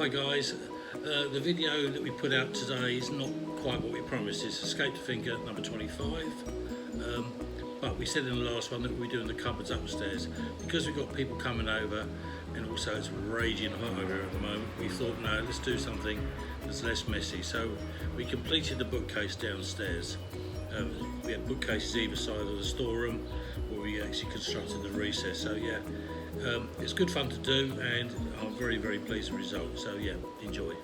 Hi guys, the video that we put out today is not quite what we promised. It's Escape to Finca number 25, but we said in the last one that we're doing the cupboards upstairs. Because we've got people coming over and also it's raging hot over here at the moment, we thought no, let's do something that's less messy. So we completed the bookcase downstairs. We had bookcases either side of the storeroom where we actually constructed the recess. So yeah, it's good fun to do and I'm very pleased with the result. So yeah, enjoy.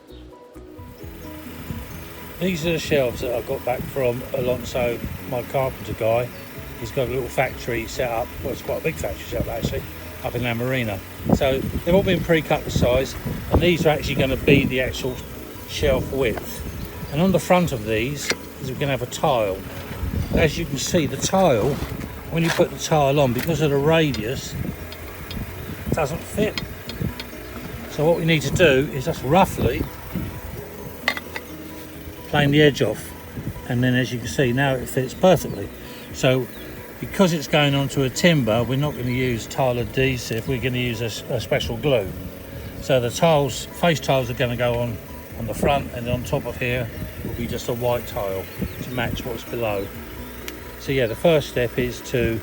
These are the shelves that I got back from Alonso, my carpenter guy. He's got a little factory set up, well it's quite a big factory set up actually, up in La Marina. So they've all been pre-cut to size and these are actually going to be the actual shelf width. And on the front of these is we're going to have a tile. As you can see, the tile, when you put the tile on, because of the radius, it doesn't fit. So what we need to do is just roughly plane the edge off, and then as you can see now it fits perfectly. So because it's going onto a timber, we're not going to use tile adhesive, we're going to use a special glue. So the tiles, face tiles are going to go on the front, and on top of here will be just a white tile to match what's below. So yeah, the first step is to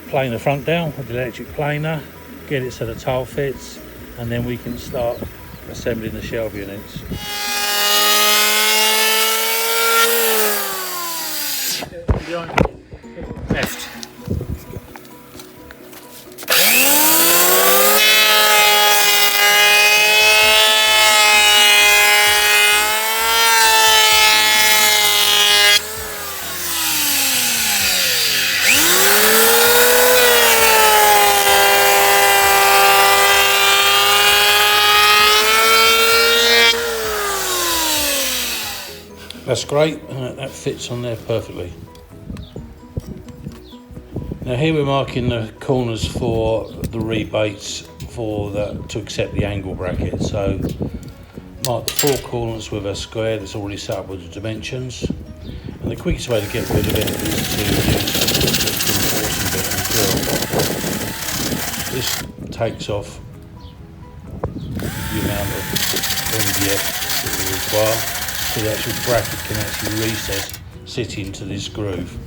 plane the front down with the electric planer, get it so the tile fits, and then we can start assembling the shelf units. Left. That's great, that fits on there perfectly. Now here we're marking the corners for the rebates to accept the angle bracket. So mark the four corners with a square that's already set up with the dimensions. And the quickest way to get rid of it is to use the reinforcing bit and drill. This takes off the amount of MDF that we require, so the actual bracket can actually recess, sit into this groove.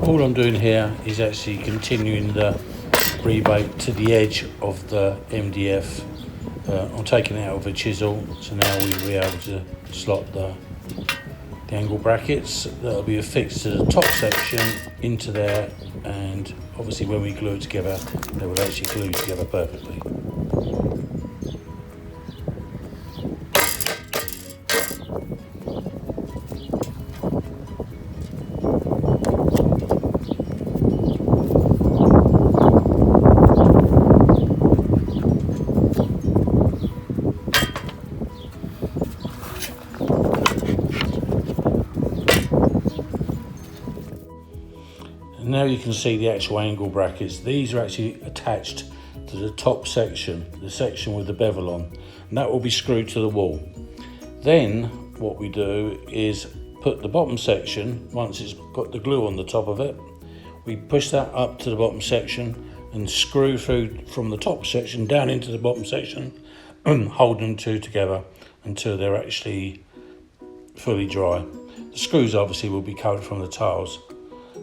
All I'm doing here is actually continuing the rebate to the edge of the MDF. I'm taking it out with a chisel, so now we'll be able to slot the angle brackets that'll be affixed to the top section into there, and obviously when we glue it together they will actually glue together perfectly. Now you can see the actual angle brackets. These are actually attached to the top section, the section with the bevel on, and that will be screwed to the wall. Then what we do is put the bottom section, once it's got the glue on the top of it, we push that up to the bottom section and screw through from the top section down into the bottom section, holding the two together until they're actually fully dry. The screws obviously will be covered from the tiles.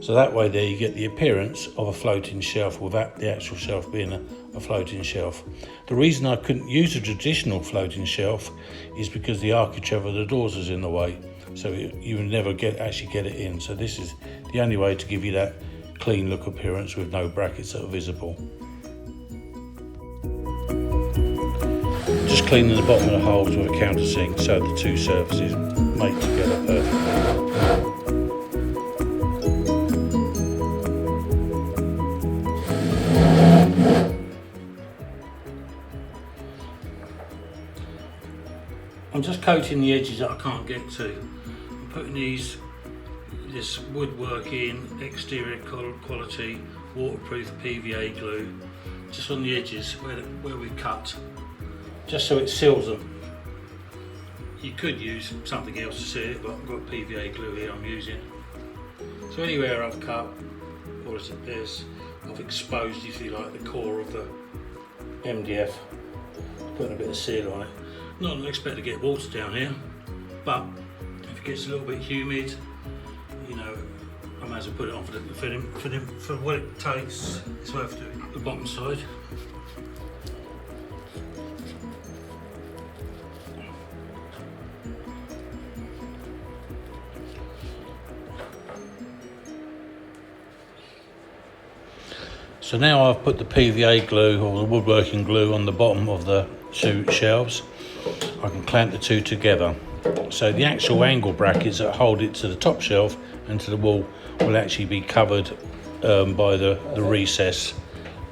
So that way there you get the appearance of a floating shelf without the actual shelf being a floating shelf. The reason I couldn't use a traditional floating shelf is because the architrave of the doors is in the way. So you would never actually get it in. So this is the only way to give you that clean look appearance with no brackets that are visible. Just cleaning the bottom of the holes with a countersink so the two surfaces mate together perfectly. I'm just coating the edges that I can't get to. I'm putting this woodwork in, exterior quality, waterproof PVA glue, just on the edges where we cut, just so it seals them. You could use something else to seal it, but I've got PVA glue here I'm using. So anywhere I've cut, or as it is, I've exposed, if you like, the core of the MDF, putting a bit of seal on it. Not that I expect to get water down here, but if it gets a little bit humid, you know, I might as well put it on for what it takes. It's worth doing. The bottom side. So now I've put the PVA glue or the woodworking glue on the bottom of the two shelves. I can clamp the two together. So the actual angle brackets that hold it to the top shelf and to the wall will actually be covered by the recess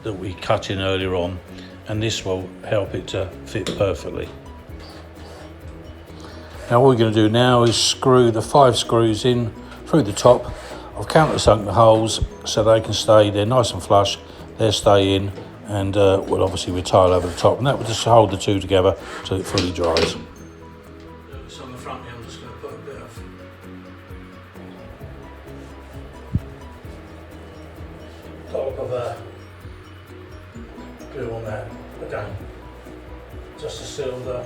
that we cut in earlier on, and this will help it to fit perfectly. Now what we're going to do now is screw the 5 screws in through the top. I've countersunk the holes so they can stay there nice and flush. They'll stay in, and we'll obviously tile over the top, and that will just hold the two together till it fully dries. So on the front here, I'm just going to put a bit of dollop of glue on that again, just to seal the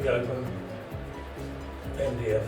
open MDF.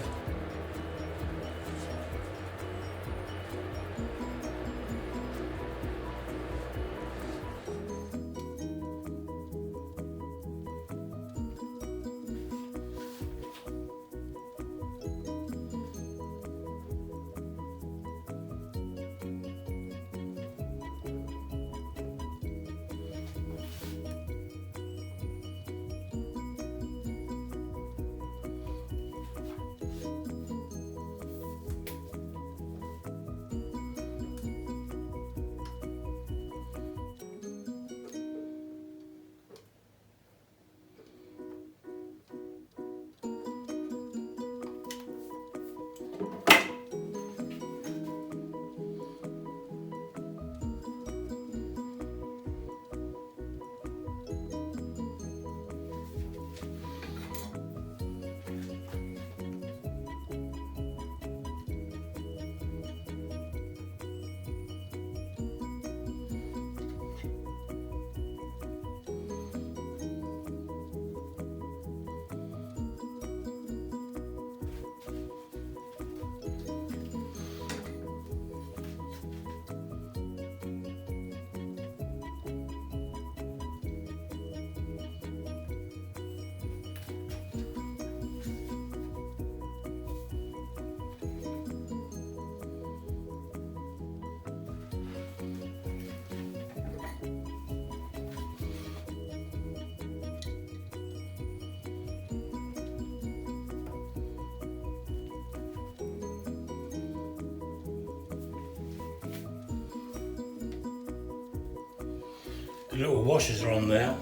The little washers are on there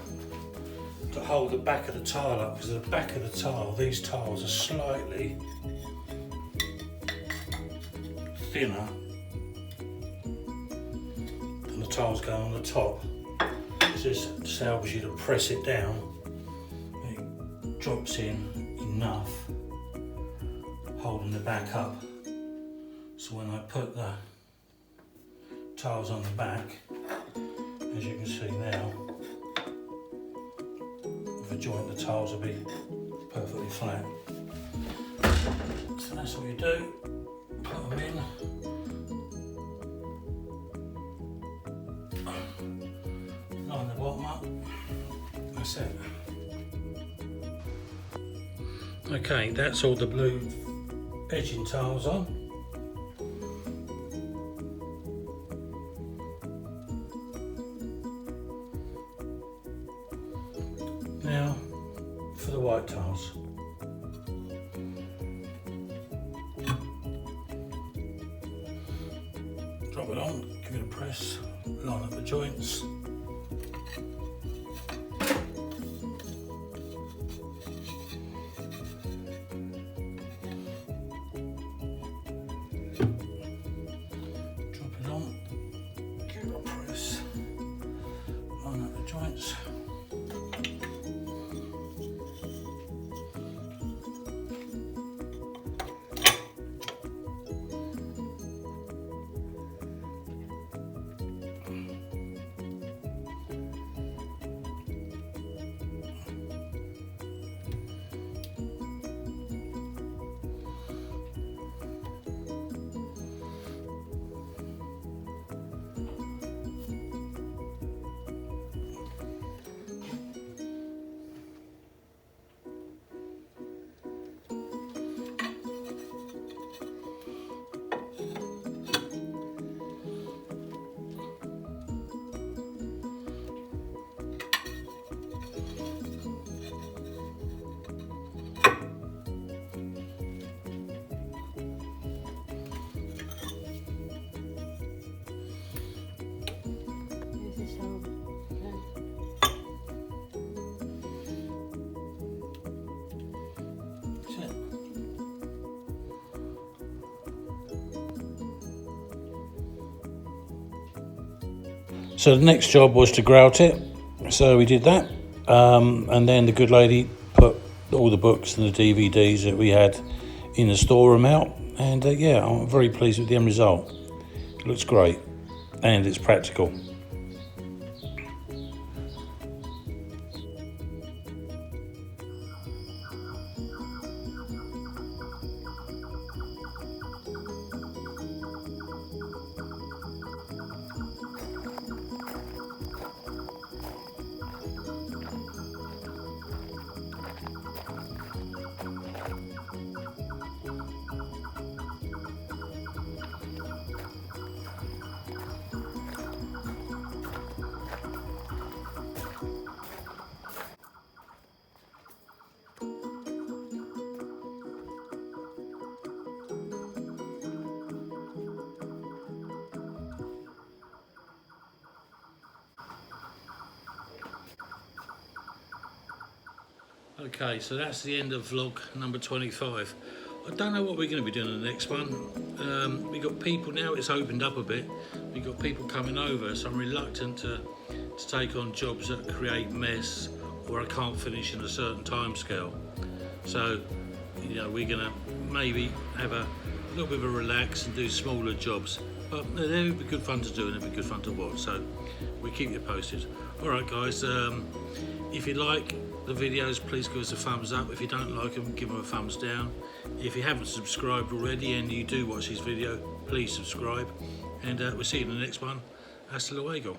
to hold the back of the tile up, because the back of the tile, these tiles are slightly thinner than the tiles going on the top. So this just enables you to press it down, it drops in enough, holding the back up. So when I put the tiles on the back, as you can see now, with a joint, the tiles will be perfectly flat. So So that's what you do, put them in. Line the bottom up, that's it. Okay, that's all the blue edging tiles on. Now for the white tiles. Drop it on, give it a press, line up the joints. Drop it on, give it a press, line up the joints. So the next job was to grout it, so we did that, and then the good lady put all the books and the DVDs that we had in the storeroom out, and yeah, I'm very pleased with the end result. It looks great and it's practical. Okay, so that's the end of vlog number 25. I don't know what we're going to be doing in the next one. We've got people now, it's opened up a bit. We've got people coming over, so I'm reluctant to take on jobs that create mess or I can't finish in a certain time scale. So, you know, we're going to maybe have a little bit of a relax and do smaller jobs. But they would be good fun to do and it'd be good fun to watch, so we'll keep you posted. Alright guys, if you like the videos, please give us a thumbs up. If you don't like them, give them a thumbs down. If you haven't subscribed already and you do watch this video, please subscribe. And we'll see you in the next one. Hasta luego.